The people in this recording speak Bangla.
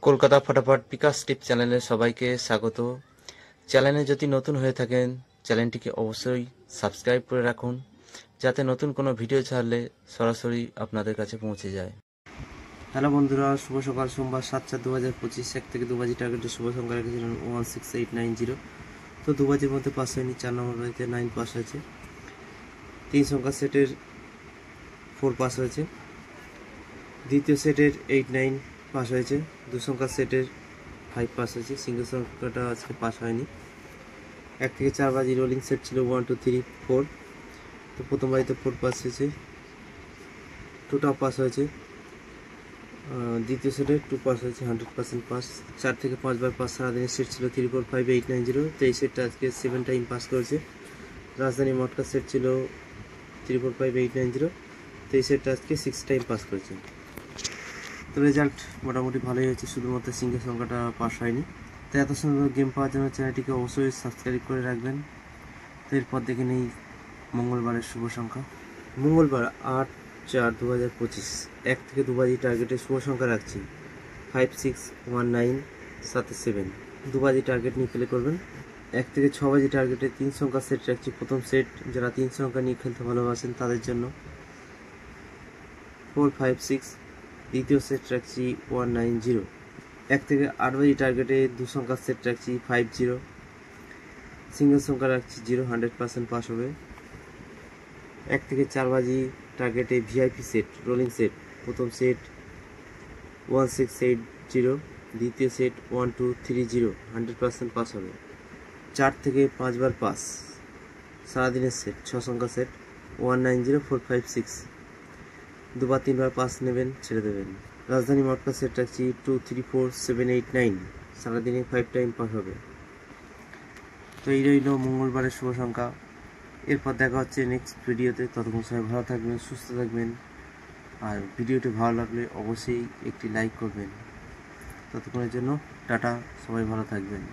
কলকাতা ফটাফট বিকাশ টিপ চ্যানেলে সবাইকে স্বাগত। চ্যানেলে যদি নতুন হয়ে থাকেন চ্যানেলটিকে অবশ্যই সাবস্ক্রাইব করে রাখুন, যাতে নতুন কোনো ভিডিও ছাড়লে সরাসরি আপনাদের কাছে পৌঁছে যায়। হ্যালো বন্ধুরা, শুভ সকাল। সোমবার 7/4/2025 1 থেকে 2 বাজি টার্গেটে শুভ সংখ্যা রেখেছিলেন 16890। তো 2 বাজির মধ্যে পাস হয়নি। 4 নম্বর বাজিতে 9 পাস হয়েছে। 3 সংখ্যা সেটের 4 পাস হয়েছে। দ্বিতীয় সেটের 8-9 পাস হয়েছে। 2 সংখ্যা সেটের 5 পাস হয়েছে। সিঙ্গেল সংখ্যাটা আজকে পাস হয়নি। 1 থেকে 4 বাজি রোলিং সেট ছিল 1 2 3 4। তো প্রথম বাজিতে 4 পাস হয়েছে, 2টা পাস হয়েছে। দ্বিতীয় সেটে 2 পাস হয়েছে, 100% পাস। 4 থেকে 5 বার পাস। সারাদিনের সেট ছিল 3 4 5 8 9 0। তো এই সেটটা আজকে 7 টাইম পাস করেছে। রাজধানী মটকা সেট ছিল 3 4 5 8 9 0। তো এই সেটটা আজকে 6 টাইম পাস করেছে। তো রেজাল্ট মোটামুটি ভালোই হয়েছে, শুধুমাত্র সিঙ্গেল সংখ্যাটা পাস হয়নি। তো এত সুন্দর গেম পাওয়ার জন্য চ্যানেলটিকে অবশ্যই সাবস্ক্রাইব করে রাখবেন। তো এরপর দেখে নেই মঙ্গলবারের শুভ সংখ্যা। মঙ্গলবার 8/4/2025 1 থেকে 2 বাজি টার্গেটে শুভ সংখ্যা রাখছি 5 6 1 9 7 7। 2 বাজি টার্গেট নিয়ে প্লে করবেন। 1 থেকে 6 বাজি টার্গেটে 3 সংখ্যা সেট রাখছি। প্রথম সেট, যারা 3 সংখ্যা নিয়ে খেলতে ভালোবাসেন তাদের জন্য 4 5 6। দ্বিতীয় সেট রাখছি 1 9 0। 1 থেকে 8 বাজি টার্গেটে 2 সংখ্যা সেট রাখছি 5 0। সিঙ্গেল সংখ্যা রাখছি 0, 100% পাস হবে। 1 থেকে 4 বাজি টার্গেটে ভিআইপি সেট রোলিং সেট। প্রথম সেট 1 6 8 0। দ্বিতীয় সেট 1 2 3 0, 100% পাস হবে। 4 থেকে 5 বার পাস। সারাদিনের সেট 6 সংখ্যা সেট 1 9 0 4 5 6। 2 বার 3 বার পাস নেবেন, ছেড়ে দেবেন। রাজধানী মটকা সেট রাখছি 2 3 4 7 8 9। সারাদিনে 5 টাইম পাস হবে। তো এই রইল মঙ্গলবারের শুভ সংখ্যা। এরপর দেখা হচ্ছে নেক্সট ভিডিওতে। ততক্ষণ সবাই ভালো থাকবেন, সুস্থ থাকবেন। আর ভিডিওটি ভালো লাগলে অবশ্যই একটি লাইক করবেন। ততক্ষণের জন্য টাটা, সবাই ভালো থাকবেন।